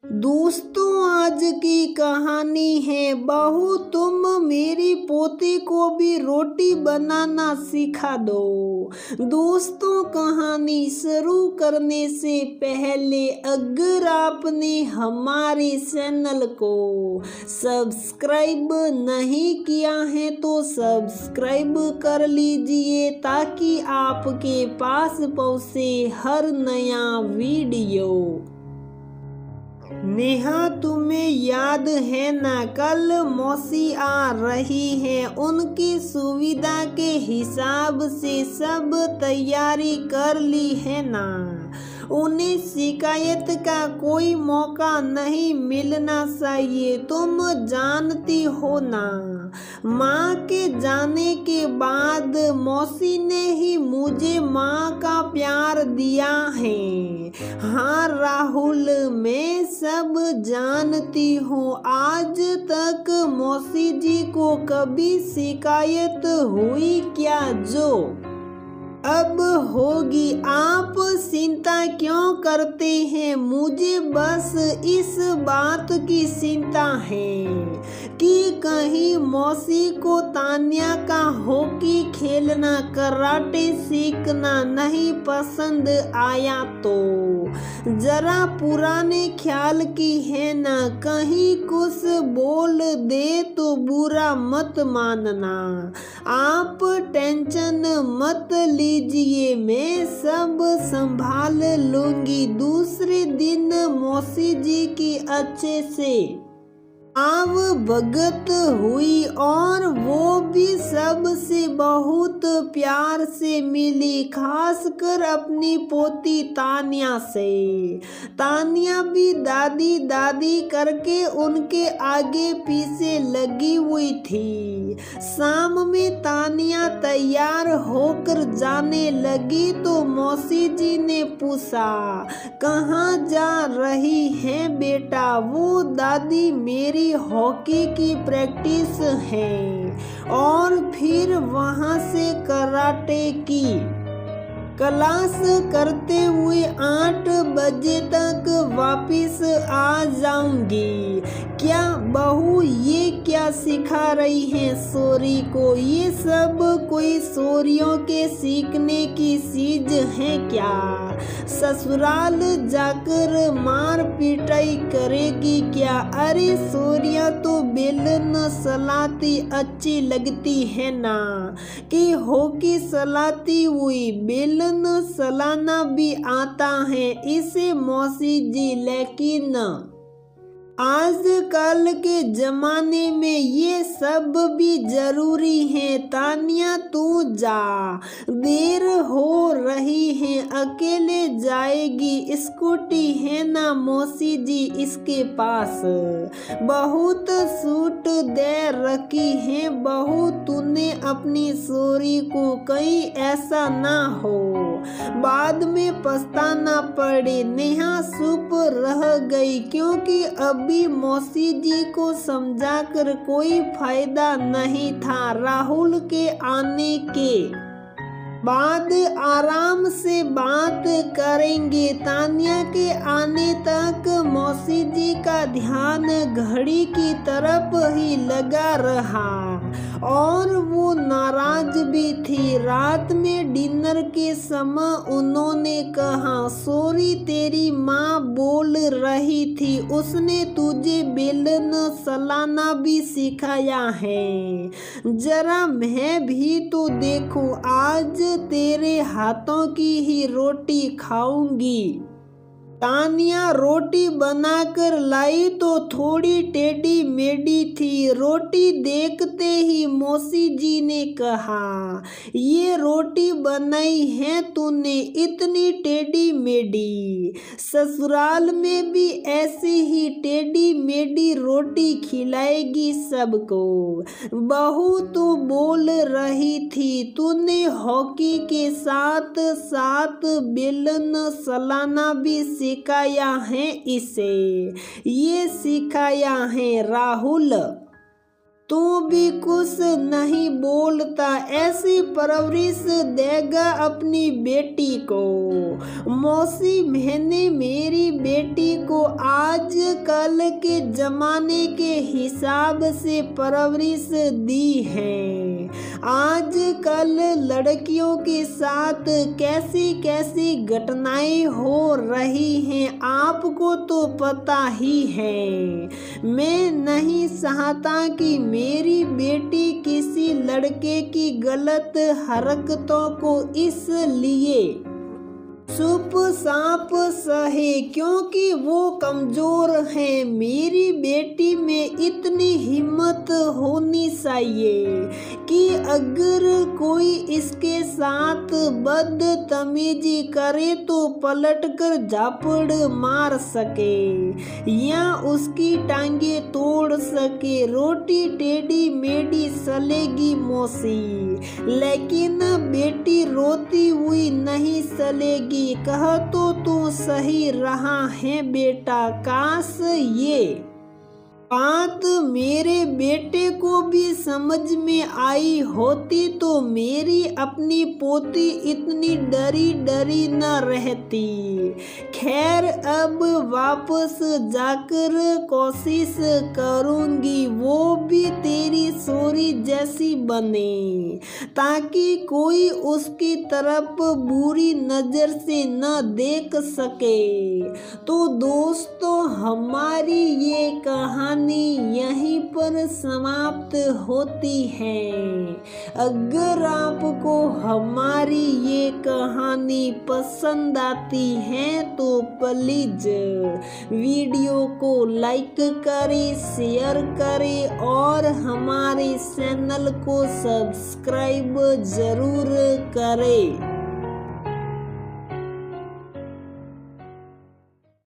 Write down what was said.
दोस्तों, आज की कहानी है बहू तुम मेरी पोती को भी रोटी बनाना सिखा दो। दोस्तों, कहानी शुरू करने से पहले अगर आपने हमारे चैनल को सब्सक्राइब नहीं किया है तो सब्सक्राइब कर लीजिए ताकि आपके पास पहुंचे हर नया वीडियो। नेहा, तुम्हें याद है ना, कल मौसी आ रही है। उनकी सुविधा के हिसाब से सब तैयारी कर ली है ना। उन्हें शिकायत का कोई मौका नहीं मिलना चाहिए, तुम जानती हो ना। माँ के जाने के बाद मौसी ने ही मुझे माँ का प्यार दिया है। हाँ राहुल, मैं सब जानती हूँ। आज तक मौसी जी को कभी शिकायत हुई क्या जो अब होगी? आप चिंता क्यों करते हैं? मुझे बस इस बात की चिंता है कि कहीं मौसी को तान्या का हॉकी खेलना, कराटे सीखना नहीं पसंद आया तो। जरा पुराने ख्याल की है ना, कहीं कुछ बोल दे तो बुरा मत मानना। आप टेंशन मत लीजिए, मैं सब संभाल लूंगी। दूसरे दिन मौसी जी की अच्छे से आव भगत हुई और वो भी सबसे बहुत प्यार से मिली, खासकर अपनी पोती तान्या से। तान्या भी दादी दादी करके उनके आगे पीछे लगी हुई थी। शाम में तान्या तैयार होकर जाने लगी तो मौसी जी ने पूछा, कहाँ जा रही है बेटा? वो दादी, मेरी हॉकी की प्रैक्टिस है और फिर वहां से कराटे की क्लास करते हुए 8 बजे तक वापिस आ जाऊंगी। क्या बहू, ये क्या सिखा रही है सोरी को? ये सब कोई सोरियों के सीखने की चीज है क्या? ससुराल जाकर मार पिटाई करेगी क्या? अरे सोरिया तो बेलन सलाती अच्छी लगती है ना, कि हॉकी सलाती हुई बेलन सलाना भी आता है इसे मौसी जी, लेकिन आजकल के जमाने में ये सब भी जरूरी है। तान्या तू जा, देर हो रही है, अकेले जाएगी। स्कूटी है ना मौसी जी इसके पास, बहुत सूट दे रखी है। बहू, तूने अपनी सोरी को कहीं ऐसा ना हो बाद में पछताना पड़े। नेहा चुप रह गई क्योंकि अभी मौसी जी को समझाकर कोई फायदा नहीं था। राहुल के आने के बाद आराम से बात करेंगे। तान्या के आने तक मौसी जी का ध्यान घड़ी की तरफ ही लगा रहा और वो नाराज भी थी। रात में डिनर के समय उन्होंने कहा, सॉरी तेरी माँ बोल रही थी, उसने तुझे बेलन चलाना भी सिखाया है। जरा मैं भी तो देखूं, आज तेरे हाथों की ही रोटी खाऊंगी। तान्या रोटी बनाकर लाई तो थोड़ी टेढ़ी मेढ़ी थी। रोटी देखते ही मौसी जी ने कहा, ये रोटी बनाई है तूने इतनी टेढ़ी मेढ़ी? ससुराल में भी ऐसी ही टेढ़ी मेढ़ी रोटी खिलाएगी सबको? बहू तो बोल रही थी तूने हॉकी के साथ साथ बेलन चलाना भी सिखाया है इसे। ये सिखाया है राहुल। तू भी कुछ नहीं बोलता, ऐसी परवरिश देगा अपनी बेटी को। मौसी, मैंने मेरी बेटी को आज कल के जमाने के हिसाब से परवरिश दी है। आज कल लड़कियों के साथ कैसी कैसी घटनाएं हो रही हैं, आपको तो पता ही है। मैं नहीं चाहता कि मेरी बेटी किसी लड़के की गलत हरकतों को इसलिए चुप साप सहे क्योंकि वो कमजोर है। मेरी बेटी में इतनी हिम्मत होनी चाहिए कि अगर कोई इसके साथ बदतमीजी करे तो पलटकर झापड़ मार सके या उसकी टांगे तोड़ सके। रोटी टेढ़ी मेढ़ी चलेगी मौसी, लेकिन बेटी रोती हुई नहीं चलेगी। कह तो तू सही रहा है बेटा, काश ये बात मेरे बेटे को भी समझ में आई होती तो मेरी अपनी पोती इतनी डरी डरी न रहती। खैर, अब वापस जाकर कोशिश करूंगी वो भी तेरी सोरी जैसी बने, ताकि कोई उसकी तरफ बुरी नजर से न देख सके। तो दोस्तों, हमारी ये कहानी यहीं पर समाप्त होती है। अगर आपको हमारी ये कहानी पसंद आती है तो प्लीज वीडियो को लाइक करें, शेयर करें और हमारे चैनल को सब्सक्राइब जरूर करें।